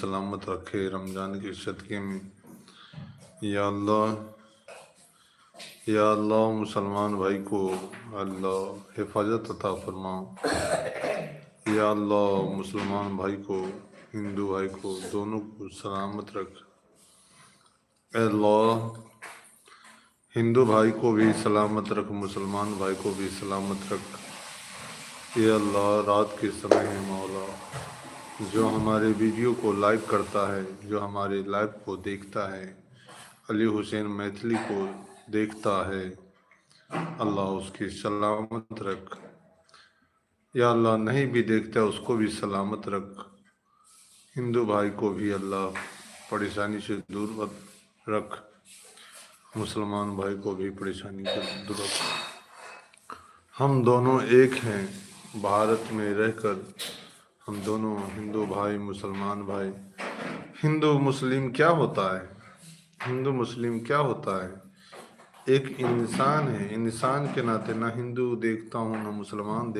سلامت رکھے رمضان کے صدقے میں۔ یا اللہ مسلمان بھائی کو اللہ حفاظت عطا فرما۔ یا اللہ مسلمان بھائی کو، ہندو بھائی کو، دونوں کو سلامت رکھ۔ اے اللہ ہندو بھائی کو بھی سلامت رکھ، مسلمان بھائی کو بھی سلامت رکھ۔ اے اللہ رات کے سمے ہے مولا، جو ہمارے ویڈیو کو لائک کرتا ہے، جو ہمارے لائیو کو دیکھتا ہے، علی حسین میتھلی کو دیکھتا ہے، اللہ اس کی سلامت رکھ۔ یا اللہ نہیں بھی دیکھتا اس کو بھی سلامت رکھ۔ ہندو بھائی کو بھی اللہ پریشانی سے دور رکھ، مسلمان بھائی کو بھی پریشانی سے دور رکھ۔ ہم دونوں ایک ہیں بھارت میں رہ کر، ہم دونوں ہندو بھائی مسلمان بھائی۔ ہندو مسلم کیا ہوتا ہے؟ ہندو مسلم کیا ہوتا ہے؟ ایک انسان ہے، انسان کے ناطے نہ ہندو دیکھتا ہوں نہ مسلمان دیکھتا ہوں۔